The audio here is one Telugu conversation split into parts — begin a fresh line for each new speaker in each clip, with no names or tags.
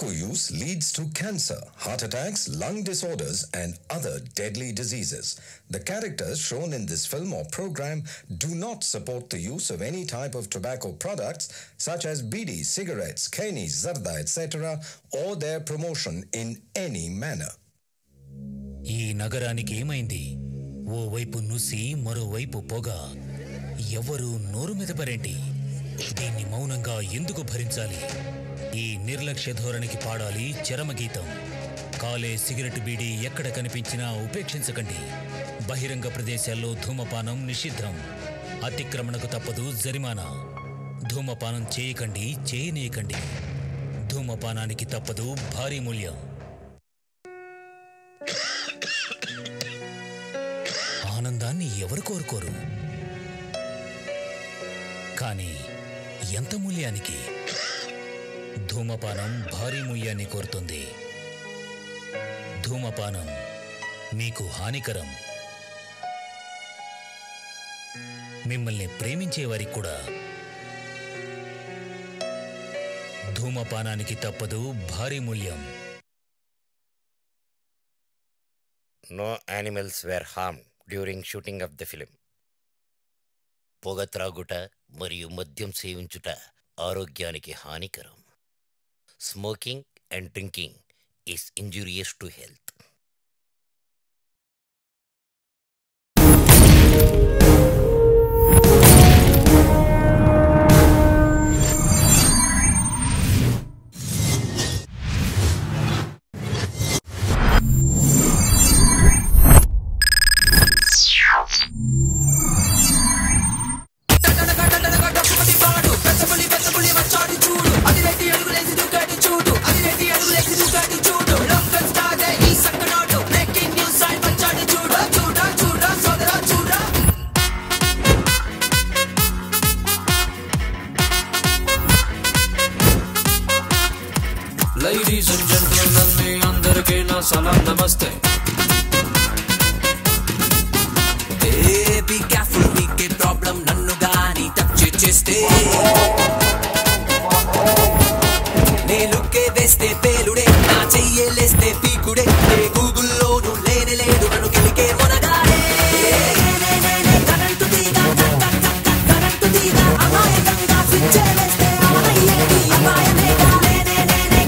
Tobacco use leads to cancer, heart attacks, lung disorders, and other deadly diseases. The characters shown in this film or program do not support the use of any type of tobacco products such as bidi, cigarettes, keni, zarda, etc., or their promotion in any manner.
ఈ నగరానికి ఏమైంది? ఓ వైపు నుసి మరోవైపు పొగ. ఎవరు నోరు మెదపరేంటి? దీన్ని మౌనంగా ఎందుకు భరించాలి? ఈ నిర్లక్ష్య ధోరణికి పాడాలి చరమగీతం. కాలే సిగరెట్ బీడీ ఎక్కడ కనిపించినా ఉపేక్షించకండి. బహిరంగ ప్రదేశాల్లో ధూమపానం నిషిద్ధం. అతిక్రమణకు తప్పదు జరిమానా. ధూమపానం చేయకండి, చేయనీయకండి. ధూమపానానికి తప్పదు భారీ మూల్యం. ఆనందాన్ని ఎవరు కోరుకోరు? కానీ ఎంత మూల్యానికి? ధూమపానం భారీ మూల్యాన్ని కోరుతుంది. ధూమపానం మీకు హానికరం. మిమ్మల్ని ప్రేమించే వారికి కూడా. ధూమపానానికి తప్పదు భారీ మూల్యం.
No animals were harmed during shooting of the film. పొగ త్రాగుట మరియు మద్యం సేవించుట ఆరోగ్యానికి హానికరం. Smoking and drinking is injurious to health.
Ladies and gentlemen, మీ అందరికీ నా సలాం నమస్తే.
Be careful, మీకే ప్రాబ్లం నన్ను గాని టచ్ చేస్తే. నేలుకే వేస్తే పేలుడే, నా చెయ్యేలేస్తే పీకుడే. గూగుల్లోనూ లేనే లేడు నన్ను గెలికే మొనగాడే. కరెంటు తీగ కరెంటు తీగ అమాయకంగా స్విచ్ వేస్తే ఆనయ్యేది అపాయమేగా.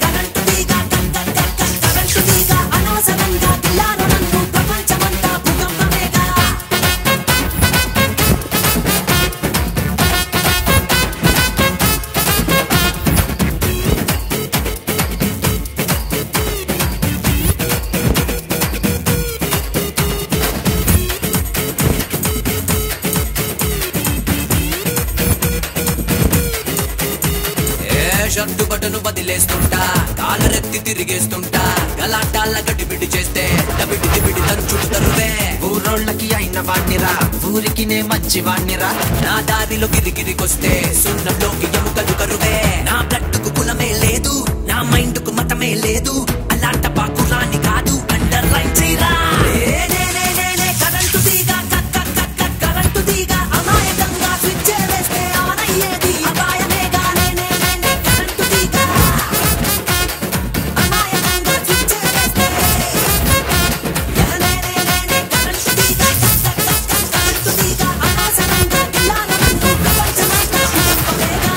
కరెంటు తీగ కరెంటు తీగ అనవసరంగా గిల్లాను నన్ను ప్రపంచమంతా భూకంపమేగా. Shirt button బదిలేస్తుంటా, కాలరెత్తి తిరిగేస్తుంటా. గలాటాల గడిబిడి చేస్తే డబిడి దిబిడి దంచుడు తరువే.
ఊరోళ్ళకి అయిన వాణ్ణిరా, ఊరికి నే మంచి వాణ్ణిరా.
నా దారిలో గిరిగిరికొస్తే సున్నంలోకి ఎముకలు కరువే. నా బ్లడ్కు కులమే లేదు, నా మైండ్కు మతమే లేదు. అలాంట పాకురాని కాదు, అండర్లైన్ చేయరా. కరెంటు తీగ కరెంటు తీగ అమాయకంగా స్విచ్ వేస్తే ఆనయ్యేది అపాయమేగా. కరెంటు తీగ అమాయకంగా స్విచ్ వేస్తే. కరెంటు తీగ కరెంటు తీగ అనవసరంగా గిల్లాను నన్ను ప్రపంచమంతా భూకంపమేగా.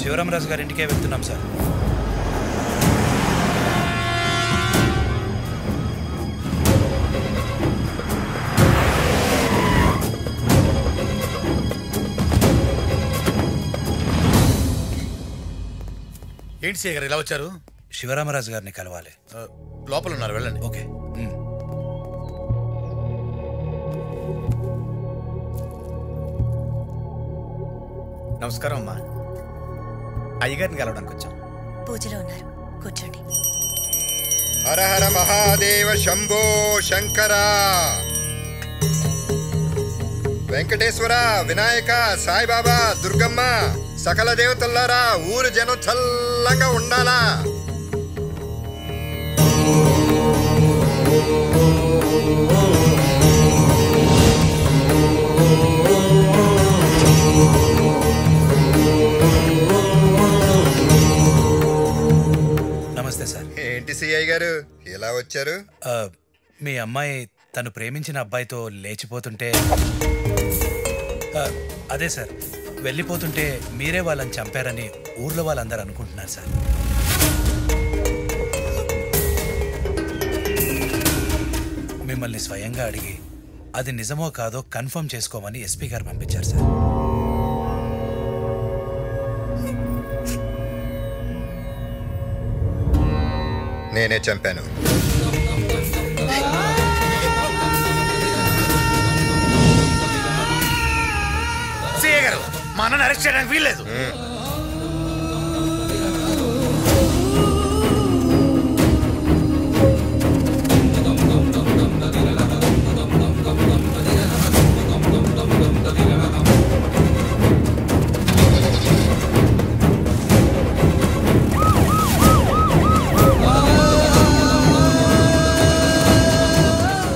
శివరామరాజు గారి ఇంటికే వెళ్తున్నాం సార్.
ఏంటి సీ గారు ఇలా వచ్చారు?
శివరామరాజు గారిని కలవాలి.
లోపల ఉన్నారు, వెళ్ళండి.
ఓకే.
నమస్కారం అమ్మా. అయ్యగారిని కలవడానికి వచ్చాం.
పూజలో ఉన్నారు, కూర్చోండి.
హర హర మహాదేవ శంభో శంకర. వెంకటేశ్వర, వినాయక, సాయిబాబా, దుర్గమ్మ, సకల దేవతల్లారా, ఊరు జనం చల్లంగా ఉండాలా. వచ్చారు?
మీ అమ్మాయి తను ప్రేమించిన అబ్బాయితో లేచిపోతుంటే అదే సార్, వెళ్ళిపోతుంటే మీరే వాళ్ళని చంపారని ఊర్లో వాళ్ళందరూ అనుకుంటున్నారు సార్. మిమ్మల్ని స్వయంగా అడిగి అది నిజమో కాదో కన్ఫర్మ్ చేసుకోమని ఎస్పీ గారు పంపించారు సార్.
నేనే చంపాను.
సీఏ గారు, మా అన్నని అరెస్ట్ చేయడానికి వీల్లేదు.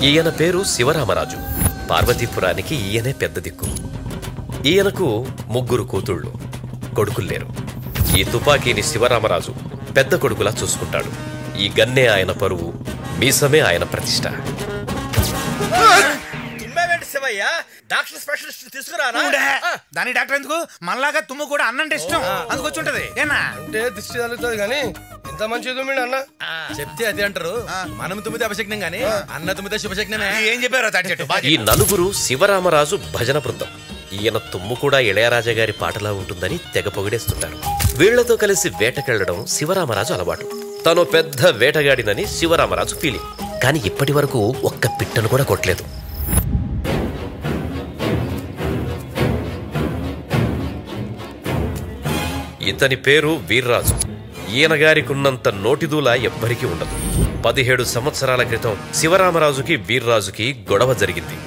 ఈయన పేరు శివరామరాజు. పార్వతీపురానికి ఈయనే పెద్ద దిక్కు. ఈయనకు 3 కూతుళ్ళు, కొడుకులు లేరు. ఈ తుపాకీని శివరామరాజు పెద్ద కొడుకులా చూసుకుంటాడు. ఈ గన్నే ఆయన పరువు, మీసమే ఆయన ప్రతిష్ట.
డాక్టర్ స్పెషలిస్ట్ తీసుకురానా?
దాని డాక్టర్ ఎందుకు? మనలాగా తుమ్ము కూడా అన్నంటే ఇష్టం, అందుకొచ్చి ఉంటది. ఏనా
అంటే దిష్టి తగులుతుంది కానీ ఇంత మంచి తుమ్మిడు అన్న చెప్తే అది అంటారు. మనం తుమ్మితే అపశక్నం గానీ అన్న తుమ్మితే శుభశక్నమే.
ఏం చెప్పారు?
ఈ నలుగురు శివరామరాజు భజన బృందం. ఈయన తుమ్ము కూడా ఇళయరాజా గారి పాటలా ఉంటుందని తెగ పొగిడేస్తుంటారు. వీళ్లతో కలిసి వేటకెళ్లడం శివరామరాజు అలవాటు. తను పెద్ద వేటగాడినని శివరామరాజు ఫీలింగ్. కానీ ఇప్పటి వరకు ఒక్క పిట్టను కూడా కొట్టలేదు. ఇతని పేరు వీర్రాజు. ఈయన గారికున్నంత నోటిదూల ఎవ్వరికీ ఉండదు. 17 సంవత్సరాల క్రితం శివరామరాజుకి వీర్రాజుకి గొడవ జరిగింది.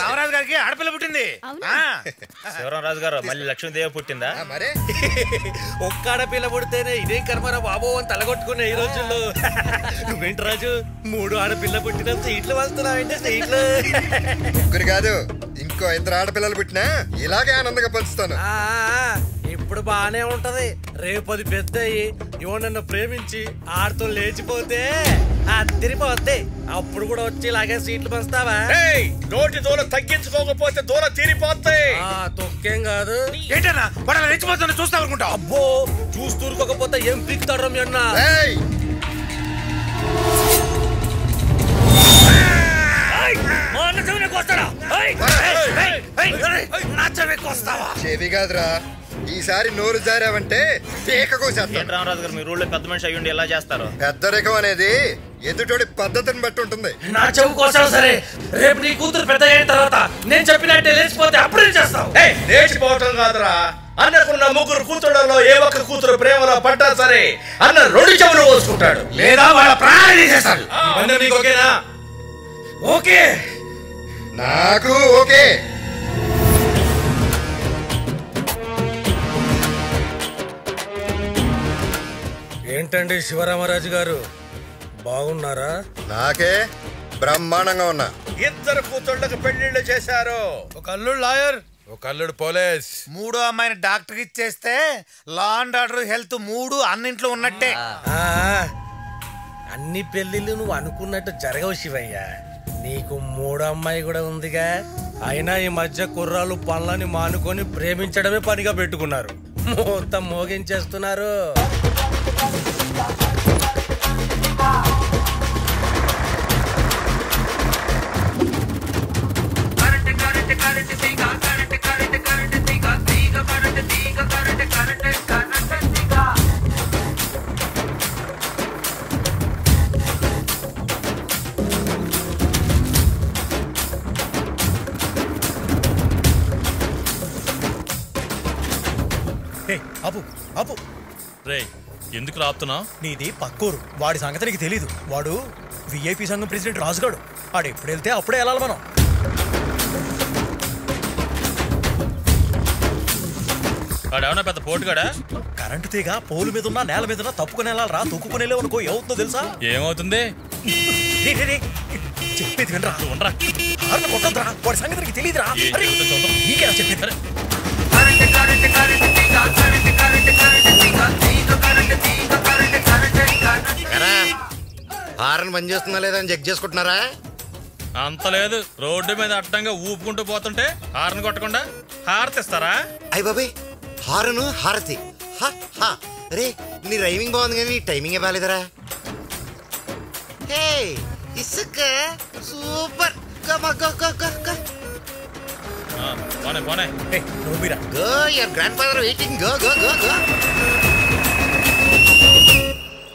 రామరాజు గారికి ఆడపిల్ల పుట్టింది.
శివరామరాజు గారు మళ్ళీ లక్ష్మీదేవి పుట్టిందా?
మరే
ఒక్క ఆడపిల్ల పుడితేనే ఇదేం కర్మరా బాబో అని తలగొట్టుకునే ఈ రోజుల్లో. నువ్వేంటి రాజు 3 ఆడపిల్ల పుట్టిన సీట్లు వస్తున్నావంటే సీట్లు.
3 కాదు, ఇంకో 2 ఆడపిల్లలు పుట్టినా ఇలాగే ఆనందంగా పంచుతాను.
ఇప్పుడు బానే ఉంటది. రేపు అది పెద్ద అయ్యి నన్ను ప్రేమించి ఆడుతూ లేచిపోతే అదిరిపోద్ది. అప్పుడు కూడా వచ్చి ఇలాగే సీట్లు పంచుతావా?
నోటి దూల తగ్గించుకోకపోతే దూల తీరిపోతాయి.
తొక్కేం కాదు.
ఏంటన్నా వాడు అలా రెచ్చిపోతున్నా చూస్తా అనుకుంటా.
అబ్బో చూస్తూరుకోకపోతే ఏం పీక్తాడు మీ అన్న?
చెవి కాదురా, ఈసారి నోరు జారావంటే
రామరాజు గారు మీరు ఊళ్ళో పెద్ద మనిషి అయ్యుండి ఎలా చేస్తారు?
పెద్దరికం అనేది ఎదుటోడి పద్ధతిని బట్టి ఉంటుంది.
నా చెవు కోసావు సరే, రేపు నీ కూతురు పెద్ద అయిన తర్వాత నేను చెప్పినట్టే లేచిపోతే అప్పుడే చేస్తావు.
లేచిపోవటం కాదురా, అన్నకున్న 3 కూతుళ్ళలో ఏ ఒక్క కూతురు ప్రేమలో పడ్డా సరే అన్న 2 చెవులు పోసుకుంటాడు, లేదా వాళ్ళ ప్రాణాలు తీసేస్తాడు. నీకు ఓకేనా?
ఓకే,
నాకు ఓకే.
ఏంటండి శివరామరాజు గారు బాగున్నారా?
నాకే బ్రహ్మాండంగా ఉన్నా.
2 కూతుళ్ళకు పెళ్లిళ్ళు చేశారు.
ఒక అల్లుడు లాయర్,
ఒక అల్లుడు పోలీస్. 3వ అమ్మాయిని డాక్టర్ ఇచ్చేస్తే లా అండ్ ఆర్డర్ హెల్త్ 3 అన్నింట్లో ఉన్నట్టే.
అన్ని పెళ్లిళ్ళు నువ్వు అనుకున్నట్టు జరగవు శివయ్య. నీకు 3వ అమ్మాయి కూడా ఉందిగా. అయినా ఈ మధ్య కుర్రాళ్ళు పనులని మానుకొని ప్రేమించడమే పనిగా పెట్టుకున్నారు. మొత్తం మోగించేస్తున్నారు.
అపు అపు
రే, ఎందుకు రాపుతున్నా?
నీది పక్కూరు, వాడి సంగతి నీకు తెలీదు. వాడు విఐపి సంఘం ప్రెసిడెంట్ రాజుగాడు. వాడు ఎప్పుడు వెళ్తే అప్పుడే వెళ్ళాలి మనం.
వాడేమన్నా పెద్ద పోటుగాడా?
కరెంటు తీగ పోలు మీద ఉన్నా నేల మీద తప్పుకుని వెళ్ళాలరా. తొక్కుకుని వెళ్ళే అనుకో ఏమవుతుందో తెలుసా?
ఏమవుతుంది?
చెప్పేది వినరా, కొట్టద్దురా. వాడి సంగతి నీకు తెలియదురా. నీకేనా చెప్పేది?
హారన్ బంద్ చేస్తున్నా లేదా అని చెక్ చేసుకుంటున్నారా?
అంత లేదు, రోడ్డు మీద అడ్డంగా ఊపుకుంటూ పోతుంటే హారన్ కొట్టకుండా హారతి ఇస్తారా?
అయ్య బాబాయ్, హారను హారతి. రే నీ రైమింగ్ బాగుంది కానీ నీ టైమింగే బాగాలేదరా. హే ఇసుక సూపర్.
పోనే పోనే.
Go your grand father waiting. Go go go go.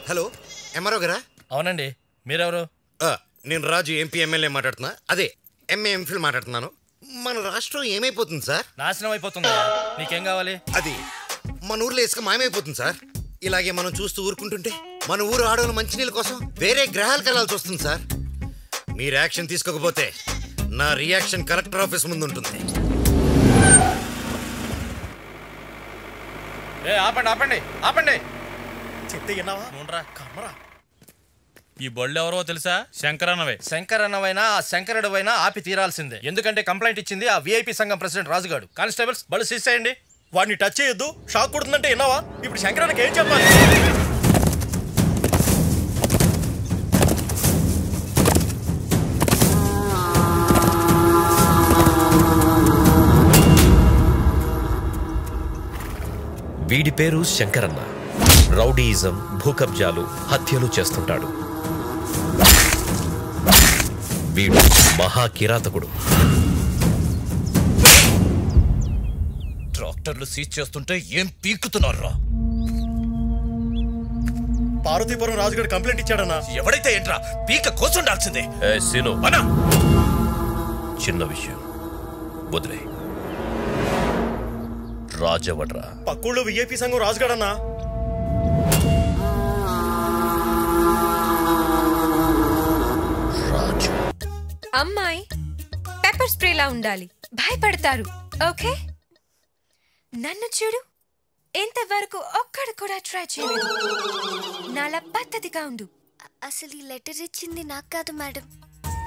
Hello MRO గారా?
అవునండి, మీరెవరు?
నేను రాజు, ఎంపీ ఎమ్మెల్యే మాట్లాడుతున్నా. అదే ఎంఏ ఎంఫిల్ మాట్లాడుతున్నాను. మన రాష్ట్రం ఏమైపోతుంది సార్?
నాశనం అయిపోతుంది. నీకేం కావాలి?
అది మన ఊర్లో ఇసుక మాయమైపోతుంది సార్. ఇలాగే మనం చూస్తూ ఊరుకుంటుంటే మన ఊరు ఆడవాళ్ళ మంచినీళ్ళ కోసం వేరే గ్రహాలకు వెళ్ళాల్సి వస్తుంది సార్. మీరు యాక్షన్ తీసుకోకపోతే నా రియాక్షన్ కలెక్టర్ ఆఫీస్ ముందు ఉంటుంది.
ఆపండి ఆపండి ఆపండి.
ఈ బళ్ళు ఎవరో తెలుసా? శంకరన్నవే.
శంకరన్నవైనా ఆ శంకరుడవైనా ఆపి తీరాల్సిందే. ఎందుకంటే కంప్లైంట్ ఇచ్చింది ఆ విఐపి సంఘం ప్రెసిడెంట్ రాజుగాడు. కానిస్టేబుల్స్ బళ్ళు సీజ్ చేయండి. వాడిని టచ్ చేయొద్దు, షాక్ కొడుతుందంటే విన్నావా? ఇప్పుడు శంకరన్నకి ఏం చెప్పాలి?
వీడి పేరు శంకరన్న. రౌడీయిజం, భూకబ్జాలు, హత్యలు చేస్తుంటాడు. వీడు మహాకిరాతకుడు.
ట్రాక్టర్లు సీజ్ చేస్తుంటే ఏం పీక్కుతున్నారా?
పార్వతీపురం రాజుగారు కంప్లైంట్ ఇచ్చాడన్నా.
ఎవడైతే ఏంట్రా, పీక కోసుండాల్సిందే.
సీను,
అన్నా,
చిన్న విషయం వదిలే. రాజవడ్రా.
పక్కూళ్ళో విఐపి సంఘం రాజుగాడన్నా.
రాజు
అమ్మాయి పెప్పర్ స్ప్రేలా ఉండాలి, భయపడతారు. ఓకే, నన్ను చూడు, ఎంతవరకు ఒక్కడు కూడా ట్రై చేయలేదు. నాలా పద్ధతిగా ఉండు.
అసలు ఈ లెటర్ ఇచ్చింది నాకు కాదు మేడం,